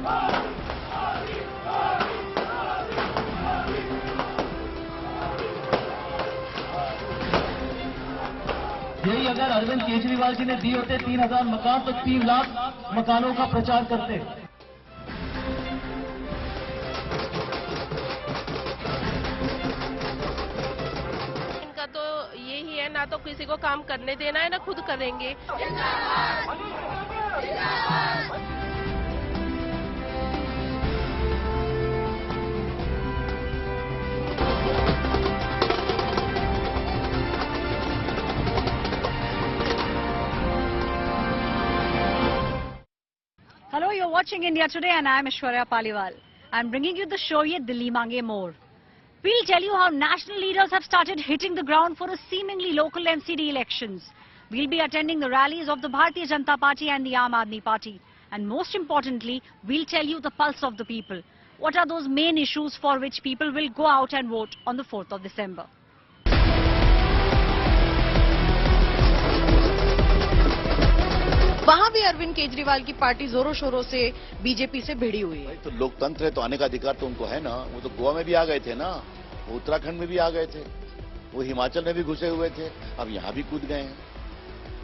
यही अगर अरविंद केजरीवाल जी ने दिए होते 3,000 मकान तो 3 लाख मकानों का प्रचार करते। इनका तो यही है, ना तो किसी को काम करने देना है ना खुद करेंगे। Hello, you're watching India Today and I'm Aishwarya Paliwal. I'm bringing you the show Ye Dilli Mange More. We'll tell you how national leaders have started hitting the ground for a seemingly local MCD elections. We'll be attending the rallies of the Bharatiya Janata Party and the Aam Aadmi Party. And most importantly, we'll tell you the pulse of the people. What are those main issues for which people will go out and vote on the 4th of December? वहां भी अरविंद केजरीवाल की party जोरों शोरों से BJP से भिड़ी हुई है। तो लोकतंत्र है तो आने का अधिकार तो उनको है ना। वो तो गोवा में भी आ गए थे ना, वो उत्तराखंड में भी आ गए थे, वो हिमाचल में भी घुसे हुए थे, अब यहां भी कूद गए हैं।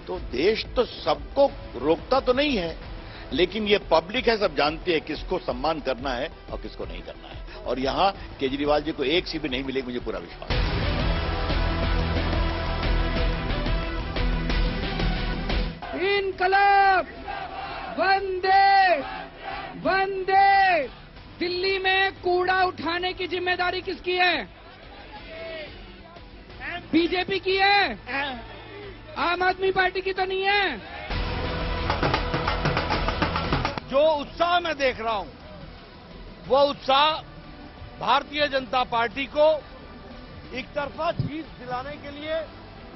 तो देश तो सबको रोकता तो नहीं है, लेकिन ये पब्लिक है, सब जानती है किसको सम्मान करना है और किसको नहीं करना है। और यहां केजरीवाल जी को एक सीट भी नहीं मिलेगी, मुझे पूरा विश्वास है। इनकलाब वंदे वंदे। दिल्ली में कूड़ा उठाने की जिम्मेदारी किसकी है? बीजेपी की है, आम आदमी पार्टी की तो नहीं है। जो उत्साह मैं देख रहा हूं, वो उत्साह भारतीय जनता पार्टी को एक तरफा जीत दिलाने के लिए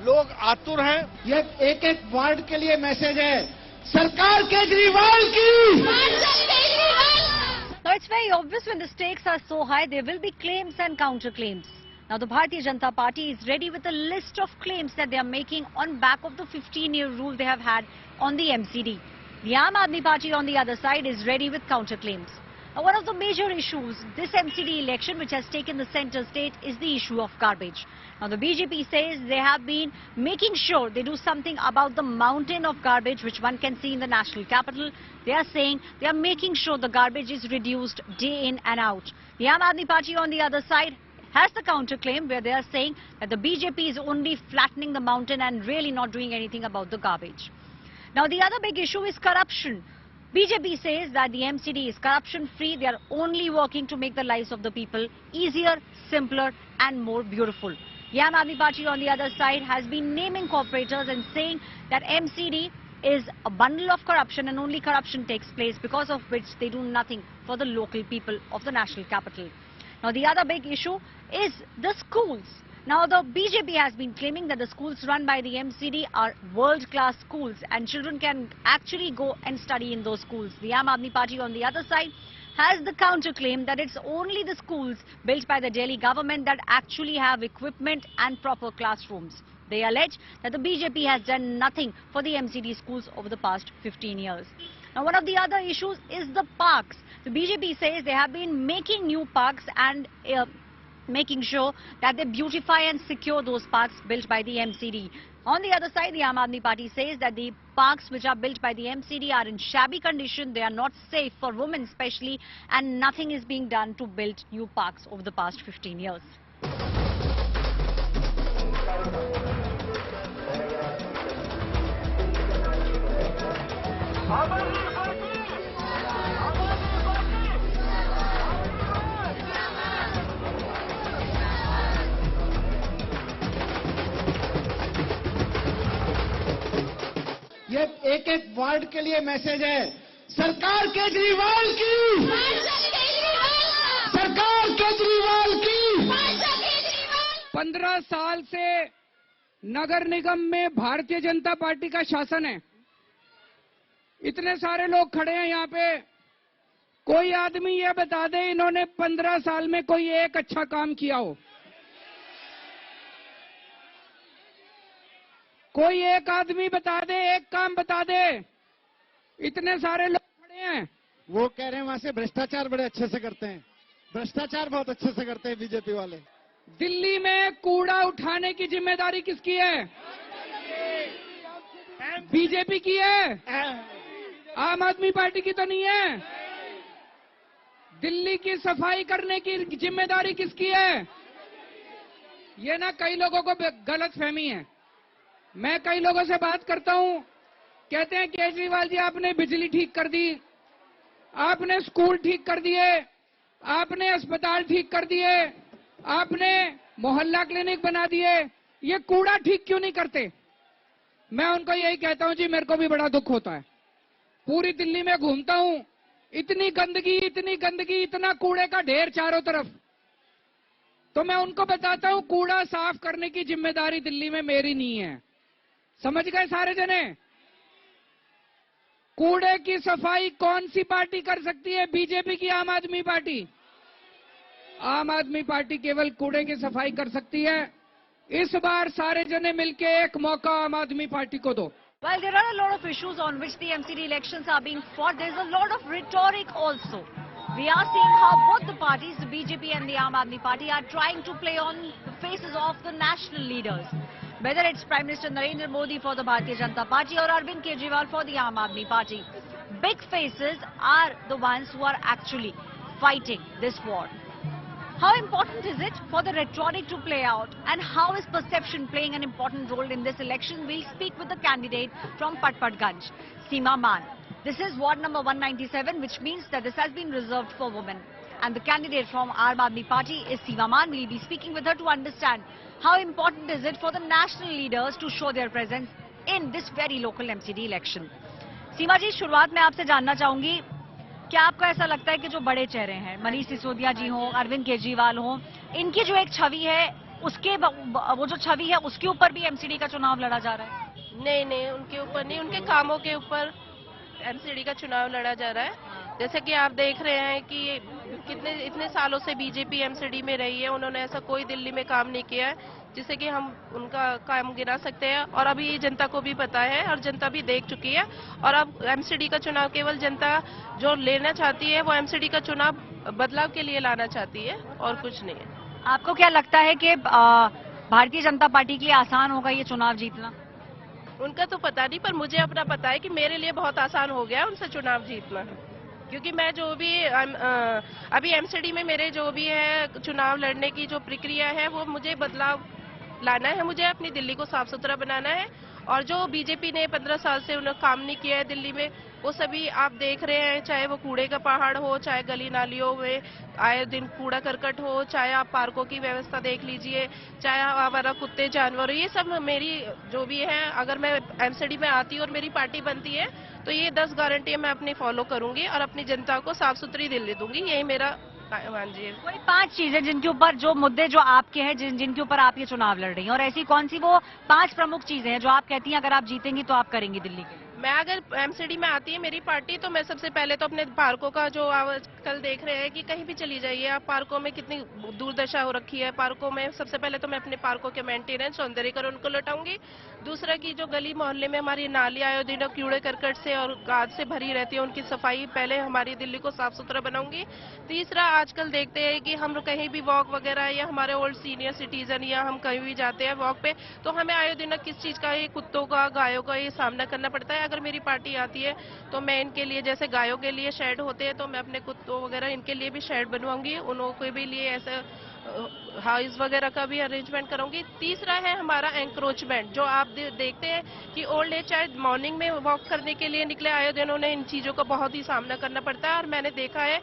लोग आतुर हैं। ये एक एक वार्ड के लिए मैसेज है, सरकार केजरीवाल की। Now it's very obvious when the stakes are so high, there will be claims and counterclaims. Now the Bharatiya Janata Party is ready with a list of claims that they are making on back of the 15-year rule they have had on the MCD. The Aam Aadmi Party on the other side is ready with counterclaims. Now one of the major issues this MCD election which has taken the centre stage is the issue of garbage. Now the BJP says they have been making sure they do something about the mountain of garbage which one can see in the national capital. They are saying they are making sure the garbage is reduced day in and out. The Aam Aadmi Party on the other side has the counterclaim where they are saying that the BJP is only flattening the mountain and really not doing anything about the garbage. Now the other big issue is corruption. BJP says that the MCD is corruption-free. They are only working to make the lives of the people easier, simpler and more beautiful. The Aam Aadmi Party on the other side has been naming corporators and saying that MCD is a bundle of corruption and only corruption takes place, because of which they do nothing for the local people of the national capital. Now the other big issue is the schools. Now the BJP has been claiming that the schools run by the MCD are world-class schools and children can actually go and study in those schools. The Aam Aadmi Party on the other side has the counterclaim that it's only the schools built by the Delhi government that actually have equipment and proper classrooms. They allege that the BJP has done nothing for the MCD schools over the past 15 years. Now one of the other issues is the parks. The BJP says they have been making new parks and making sure that they beautify and secure those parks built by the MCD. On the other side, the Aam Aadmi Party says that the parks which are built by the MCD are in shabby condition, they are not safe for women especially, and nothing is being done to build new parks over the past 15 years. ये एक एक ward के लिए message है, सरकार केजरीवाल की, सरकार केजरीवाल की। 15 साल से नगर निगम में भारतीय जनता पार्टी का शासन है। इतने सारे लोग खड़े हैं यहाँ पे, कोई आदमी ये बता दे इन्होंने 15 साल में कोई एक अच्छा काम किया हो। कोई एक आदमी बता दे, एक काम बता दे। इतने सारे लोग खड़े हैं, वो कह रहे हैं वहां से भ्रष्टाचार बड़े अच्छे से करते हैं, भ्रष्टाचार बहुत अच्छे से करते हैं बीजेपी वाले। दिल्ली में कूड़ा उठाने की जिम्मेदारी किसकी है? बीजेपी की है, आम आदमी पार्टी की तो नहीं है। दिल्ली की सफाई करने की जिम्मेदारी किसकी है? ये ना कई लोगों को गलत फहमी है। मैं कई लोगों से बात करता हूं, कहते हैं केजरीवाल जी आपने बिजली ठीक कर दी, आपने स्कूल ठीक कर दिए, आपने अस्पताल ठीक कर दिए, आपने मोहल्ला क्लिनिक बना दिए, ये कूड़ा ठीक क्यों नहीं करते? मैं उनको यही कहता हूं जी, मेरे को भी बड़ा दुख होता है। पूरी दिल्ली में घूमता हूं, इतनी गंदगी, इतना कूड़े का ढेर चारों तरफ। तो मैं उनको बताता हूं कूड़ा साफ करने की जिम्मेदारी दिल्ली में मेरी नहीं है। समझ गए सारे जने? कूड़े की सफाई कौन सी पार्टी कर सकती है? बीजेपी की आम आदमी पार्टी? आम आदमी पार्टी केवल कूड़े की सफाई कर सकती है। इस बार सारे जने मिलके एक मौका आम आदमी पार्टी को दो। Well, there are a lot of issues on which the MCD elections are being fought. There's a lot of rhetoric also. We are seeing how both the parties, the BJP and the Aam Aadmi Party, are trying to play on the faces of the national leaders. Whether it's Prime Minister Narendra Modi for the Bharatiya Janata Party or Arvind Kejriwal for the Aam Aadmi Party. Big faces are the ones who are actually fighting this war. How important is it for the rhetoric to play out, and how is perception playing an important role in this election? We'll speak with the candidate from Patpatganj, Seema Man. This is ward number 197, which means that this has been reserved for women. And the candidate from Aam Aadmi Party is Seema Man. We'll be speaking with her to understand how important is it for the national leaders to show their presence in this very local MCD election. Seema ji, शुरुआत में आपसे जानना चाहूंगी, क्या आपको ऐसा लगता है कि जो बड़े चेहरे हैं, मनीष सिसोदिया जी हों, अरविंद केजरीवाल हों, इनकी जो एक छवि है, उसके वो जो छवि है उसके ऊपर भी एमसीडी का चुनाव लड़ा जा रहा है? नहीं, उनके ऊपर नहीं, उनके कामों के ऊपर एमसीडी का चुनाव लड़ा जा रहा है। जैसे कि आप देख रहे हैं कि इतने सालों से बीजेपी एमसीडी में रही है, उन्होंने ऐसा कोई दिल्ली में काम नहीं किया है जिससे कि हम उनका काम गिना सकते हैं। और अभी जनता को भी पता है और जनता भी देख चुकी है। और अब एमसीडी का चुनाव केवल जनता जो लेना चाहती है, वो एमसीडी का चुनाव बदलाव के लिए लाना चाहती है और कुछ नहीं है। आपको क्या लगता है कि भारतीय जनता पार्टी के लिए आसान होगा ये चुनाव जीतना? उनका तो पता नहीं, पर मुझे अपना पता है कि मेरे लिए बहुत आसान हो गया उनसे चुनाव जीतना, क्योंकि मैं जो भी अभी एमसीडी में मेरे जो भी है चुनाव लड़ने की जो प्रक्रिया है, वो मुझे बदलाव लाना है, मुझे अपनी दिल्ली को साफ सुथरा बनाना है। और जो बीजेपी ने 15 साल से उन्होंने काम नहीं किया है दिल्ली में, वो सभी आप देख रहे हैं, चाहे वो कूड़े का पहाड़ हो, चाहे गली नालियों में आए दिन कूड़ा करकट हो, चाहे आप पार्कों की व्यवस्था देख लीजिए, चाहे हमारा कुत्ते जानवर, ये सब मेरी जो भी है, अगर मैं एमसीडी में आती हूँ और मेरी पार्टी बनती है तो ये 10 गारंटी मैं अपनी फॉलो करूंगी और अपनी जनता को साफ सुथरी दिल्ली दूंगी। यही मेरा जी। कोई 5 चीजें जिनके ऊपर, जो मुद्दे जो आपके हैं, जिनके ऊपर आप ये चुनाव लड़ रही हैं, और ऐसी कौन सी वो 5 प्रमुख चीजें हैं जो आप कहती हैं अगर आप जीतेंगी तो आप करेंगी दिल्ली के? मैं अगर एमसीडी में आती है मेरी पार्टी, तो मैं सबसे पहले तो अपने पार्कों का जो कल देख रहे हैं कि कहीं भी चली जाइए आप, पार्कों में कितनी दुर्दशा हो रखी है। पार्कों में सबसे पहले तो मैं अपने पार्कों के मेंटेनेंस, सौंदर्यीकरण उनको लौटाऊंगी। दूसरा की जो गली मोहल्ले में हमारी नाली आए दिनों कूड़े करकट से और गाद से भरी रहती है, उनकी सफाई पहले हमारी दिल्ली को साफ सुथरा बनाऊंगी। तीसरा, आजकल देखते हैं कि हम कहीं भी वॉक वगैरह या हमारे ओल्ड सीनियर सिटीजन या हम कहीं भी जाते हैं वॉक पे, तो हमें आए दिन किस चीज का, ये कुत्तों का, गायों का ये सामना करना पड़ता है। अगर मेरी पार्टी आती है तो मैं इनके लिए, जैसे गायों के लिए शेड होते हैं, तो मैं अपने कुत्तों वगैरह इनके लिए भी शेड बनवाऊंगी, उनको भी लिए ऐसे हाउस वगैरह का भी अरेंजमेंट करूंगी। तीसरा है हमारा एंक्रोचमेंट, जो आप देखते हैं कि ओल्ड एज चाहे मॉर्निंग में वॉक करने के लिए निकले आए दिन, उन्हें इन चीजों का बहुत ही सामना करना पड़ता है और मैंने देखा है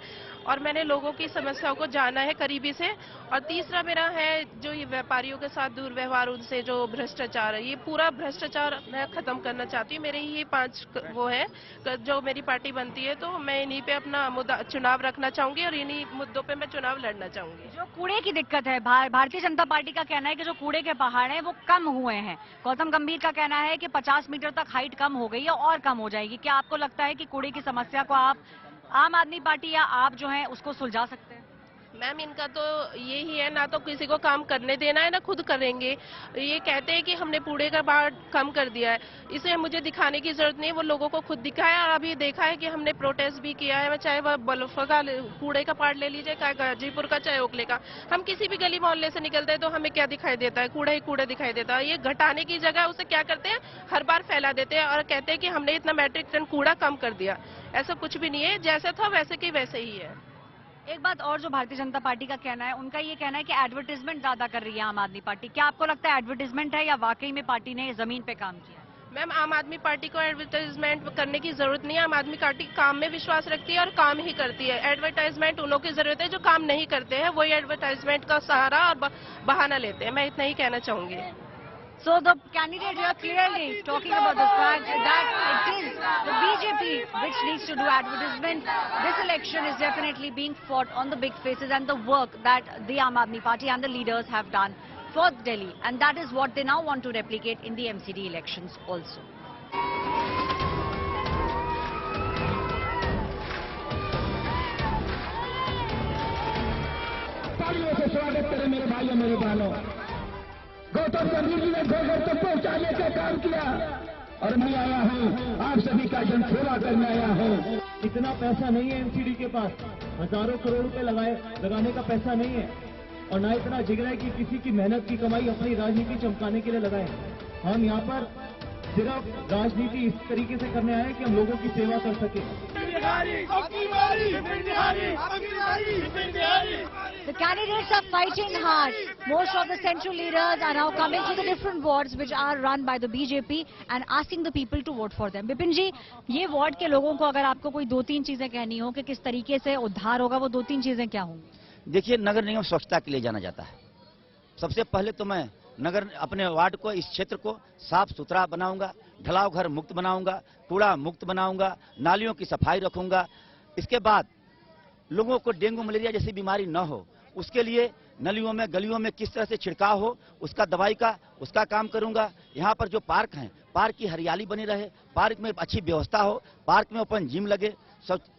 और मैंने लोगों की समस्याओं को जाना है करीबी से। और तीसरा मेरा है जो ये व्यापारियों के साथ दुर्व्यवहार, उनसे जो भ्रष्टाचार है, ये पूरा भ्रष्टाचार मैं खत्म करना चाहती हूँ। मेरे ये 5 वो है, जो मेरी पार्टी बनती है तो मैं इन्हीं पे अपना मुद्दा चुनाव रखना चाहूंगी और इन्हीं मुद्दों पे मैं चुनाव लड़ना चाहूंगी। जो कूड़े की दिक्कत है, भारतीय जनता पार्टी का कहना है कि जो कूड़े के पहाड़ हैं वो कम हुए हैं। गौतम गंभीर का कहना है कि 50 मीटर तक हाइट कम हो गई है और कम हो जाएगी। क्या आपको लगता है कि कूड़े की समस्या को आप, आम आदमी पार्टी या आप जो है उसको सुलझा सकते हैं? मैम इनका तो यही है, ना तो किसी को काम करने देना है ना खुद करेंगे। ये कहते हैं कि हमने कूड़े का भार कम कर दिया है, इसे मुझे दिखाने की जरूरत नहीं है, वो लोगों को खुद दिखाया। और अभी देखा है कि हमने प्रोटेस्ट भी किया है, चाहे वह बल्फ का कूड़े का पार्ट ले लीजिए, चाहे गाजीपुर का चाहे ओखले का। हम किसी भी गली मोहल्ले से निकलते हैं तो हमें क्या दिखाई देता है? कूड़ा ही कूड़ा दिखाई देता है। ये घटाने की जगह उसे क्या करते हैं, हर बार फैला देते हैं और कहते हैं कि हमने इतना मैट्रिक टन कूड़ा कम कर दिया। ऐसा कुछ भी नहीं है, जैसा था वैसे की वैसे ही है। एक बात और जो भारतीय जनता पार्टी का कहना है, उनका ये कहना है कि एडवर्टाइजमेंट ज्यादा कर रही है आम आदमी पार्टी। क्या आपको लगता है एडवर्टाइजमेंट है या वाकई में पार्टी ने जमीन पे काम किया? मैम आम आदमी पार्टी को एडवर्टाइजमेंट करने की जरूरत नहीं है। आम आदमी पार्टी काम में विश्वास रखती है और काम ही करती है। एडवर्टाइजमेंट उन लोगों की जरूरत है जो काम नहीं करते हैं, वही एडवर्टाइजमेंट का सहारा और बहाना लेते हैं। मैं इतना ही कहना चाहूंगी। So the candidate here clearly talking about the fact that it is the BJP which needs to do advertisement. This election is definitely being fought on the big faces and the work that the Aam Aadmi Party and the leaders have done for Delhi, and that is what they now want to replicate in the MCD elections also. तालियों से स्वागत करें मेरे भाइयों मेरे बहनों। गौतम गंभीर जी ने घर घर तक पहुंचाने का काम किया और मैं आया हूं, आप सभी का जन सेवा करने आया हूं। इतना पैसा नहीं है एमसीडी के पास, हजारों करोड़ रुपए लगाने का पैसा नहीं है, और ना इतना जिगर है कि किसी की मेहनत की कमाई अपनी राजनीति चमकाने के लिए लगाए। हम यहाँ पर सिर्फ राजनीति इस तरीके से करने आए कि हम लोगों की सेवा कर सके। The candidates are fighting hard. Most of the central leaders are now coming to the different wards which are run by the BJP and asking the people to vote for them. Bipin जी, ये ward के लोगों को अगर आपको कोई 2-3 चीजें कहनी हो कि किस तरीके से उद्धार होगा, वो 2-3 चीजें क्या होंगी? देखिए, नगर निगम स्वच्छता के लिए जाना जाता है। सबसे पहले तो मैं नगर अपने वार्ड को, इस क्षेत्र को साफ सुथरा बनाऊंगा, ढलाव घर मुक्त बनाऊंगा, कूड़ा मुक्त बनाऊंगा, नालियों की सफाई रखूंगा। इसके बाद लोगों को डेंगू मलेरिया जैसी बीमारी न हो, उसके लिए नलियों में गलियों में किस तरह से छिड़काव हो, उसका दवाई का उसका काम करूंगा। यहाँ पर जो पार्क हैं, पार्क की हरियाली बनी रहे, पार्क में अच्छी व्यवस्था हो, पार्क में ओपन जिम लगे,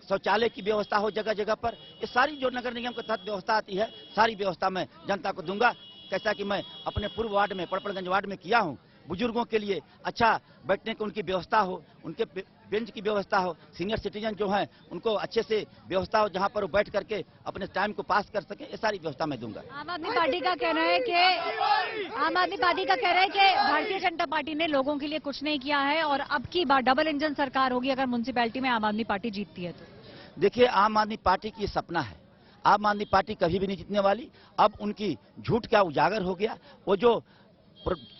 शौचालय की व्यवस्था हो जगह जगह पर। ये सारी जो नगर निगम के तहत व्यवस्था आती है, सारी व्यवस्था मैं जनता को दूंगा। कैसा कि मैं अपने पूर्व वार्ड में, पड़पड़गंज वार्ड में किया हूं। बुजुर्गों के लिए अच्छा बैठने की उनकी व्यवस्था हो, उनके बेंच की व्यवस्था हो, सीनियर सिटीजन जो हैं उनको अच्छे से व्यवस्था हो, जहां पर वो बैठ करके अपने टाइम को पास कर सके। ये सारी व्यवस्था मैं दूंगा। आम आदमी पार्टी का कहना है कि भारतीय जनता पार्टी ने लोगों के लिए कुछ नहीं किया है और अब की बार डबल इंजन सरकार होगी अगर म्युनिसिपैलिटी में आम आदमी पार्टी जीतती है तो। देखिए, आम आदमी पार्टी की ये सपना है। आम आदमी पार्टी कभी भी नहीं जीतने वाली। अब उनकी झूठ क्या उजागर हो गया। वो जो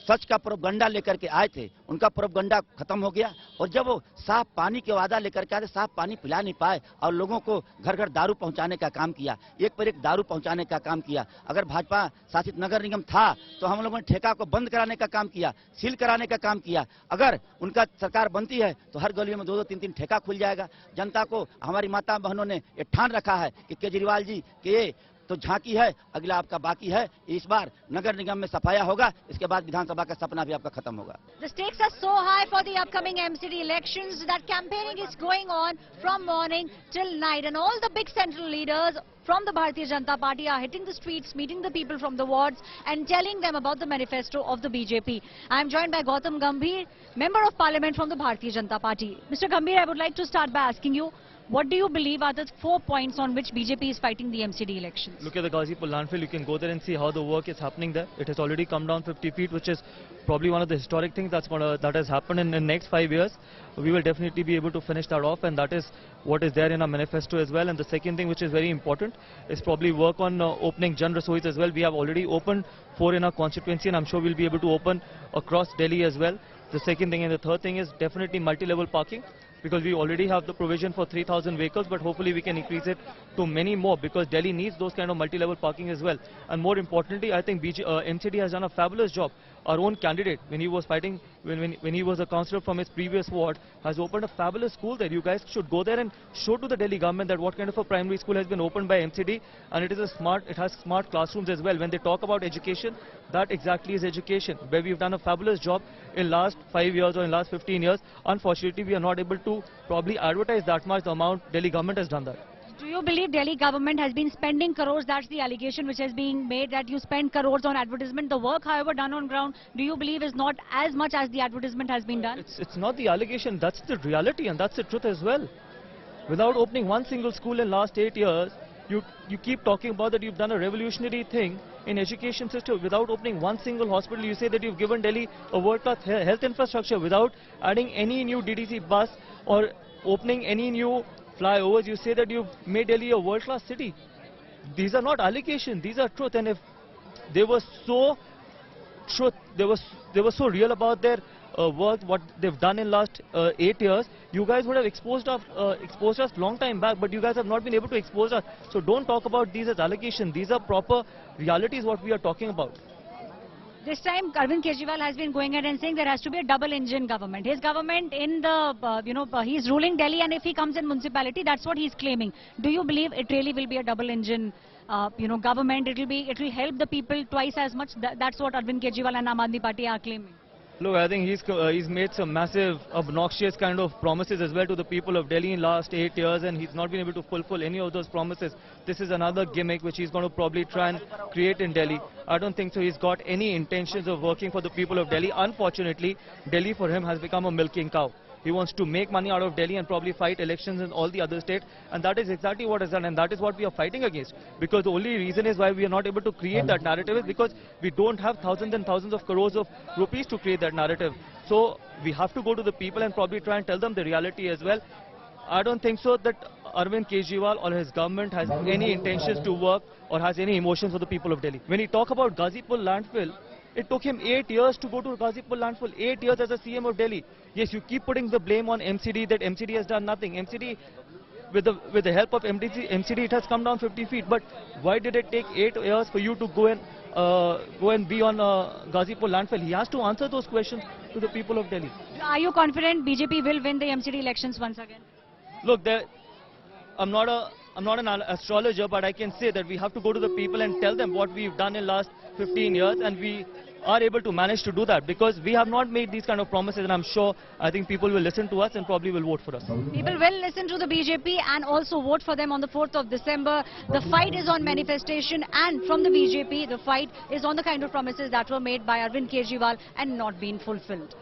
सच का प्रोपगंडा लेकर के आए थे, उनका प्रोपगंडा खत्म हो गया। और जब वो साफ पानी के वादा लेकर के आए थे, साफ पानी पिला नहीं पाए और लोगों को घर घर दारू पहुंचाने का काम किया, एक पर एक दारू पहुंचाने का काम किया। अगर भाजपा शासित नगर निगम था तो हम लोगों ने ठेका को बंद कराने का काम किया, सील कराने का काम किया। अगर उनका सरकार बनती है तो हर गलियों में 2-2, 3-3 ठेका खुल जाएगा। जनता को, हमारी माता बहनों ने ये ठान रखा है कि केजरीवाल जी के तो झांकी है, अगला आपका बाकी है। इस बार नगर निगम में सफाया होगा, इसके बाद विधानसभा का सपना भी आपका खत्म होगा। The stakes are so high for the upcoming MCD elections that campaigning is going on from morning till night, and all the big central leaders from the Bharatiya Janata Party are hitting the streets, meeting the people from the wards and telling them about the manifesto of the BJP. I am joined by Gautam Gambhir, Member of Parliament from the Bharatiya Janata Party. Mr. Gambhir, I would like to start by asking you, what do you believe are the 4 points on which BJP is fighting the MCD elections? Look at the Ghazipur landfill. You can go there and see how the work is happening there. It has already come down 50 feet, which is probably one of the historic things that has happened in the next 5 years. We will definitely be able to finish that off, and that is what is there in our manifesto as well. And the second thing, which is very important, is probably work on opening Jan Rasois as well. We have already opened 4 in our constituency, and I'm sure we'll be able to open across Delhi as well. The second thing and the third thing is definitely multi-level parking, because we already have the provision for 3,000 vehicles, but hopefully we can increase it to many more, because Delhi needs those kind of multi-level parking as well. And more importantly, I think MCD has done a fabulous job. Our own candidate, when he was fighting, when he was a councillor from his previous ward, has opened a fabulous school there. You guys should go there and show to the Delhi government that what kind of a primary school has been opened by MCD, and it has smart classrooms as well. When they talk about education, that exactly is education, where we've done a fabulous job in last 5 years or in last 15 years. Unfortunately, we are not able to probably advertise that much the amount Delhi government has done that. Do you believe Delhi government has been spending crores? That's the allegation which has been made, that you spend crores on advertisement. The work, however, done on ground, do you believe is not as much as the advertisement has been done? It's not the allegation, that's the reality and that's the truth as well. Without opening one single school in last 8 years, you keep talking about that you've done a revolutionary thing in education system. Without opening one single hospital, you say that you've given Delhi a world-class health infrastructure. Without adding any new DTC bus or opening any new flyovers, you say that you've made Delhi a world-class city. These are not allegations, these are truth. And if they were so truth, they were so real about their work, what they've done in last 8 years, you guys would have exposed us long time back, but you guys have not been able to expose us. So don't talk about these as allegations. These are proper realities what we are talking about. This time, Arvind Kejriwal has been going ahead and saying there has to be a double-engine government. His government in the, he's ruling Delhi, and if he comes in municipality, that's what he's claiming. Do you believe it really will be a double-engine, government? It will help the people twice as much. That's what Arvind Kejriwal and Aam Aadmi Party are claiming. Look, I think he's made some massive, obnoxious kind of promises as well to the people of Delhi in last 8 years, and he's not been able to fulfill any of those promises. This is another gimmick which he's going to probably try and create in Delhi. I don't think so he's got any intentions of working for the people of Delhi. Unfortunately, Delhi for him has become a milking cow. He wants to make money out of Delhi and probably fight elections in all the other states, and that is exactly what is done, and that is what we are fighting against. Because the only reason is why we are not able to create that narrative is because we don't have thousands and thousands of crores of rupees to create that narrative. So we have to go to the people and probably try and tell them the reality as well. I don't think so that Arvind Kejriwal or his government has any intentions to work or has any emotions for the people of Delhi. When he talk about Ghazipur landfill, it took him 8 years to go to Ghazipur landfill, 8 years as a CM of Delhi. Yes, you keep putting the blame on MCD, that MCD has done nothing. MCD, with the help of MCD, it has come down 50 feet. But why did it take 8 years for you to go and be on Ghazipur landfill? He has to answer those questions to the people of Delhi. Are you confident BJP will win the MCD elections once again? Look, I'm not an astrologer, but I can say that we have to go to the people and tell them what we've done in last 15 years, and we are able to manage to do that because we have not made these kind of promises, and I think people will listen to us and probably will vote for us. People will listen to the BJP and also vote for them on the 4th of December. The fight is on manifestation, and from the BJP, the fight is on the kind of promises that were made by Arvind Kejriwal and not been fulfilled.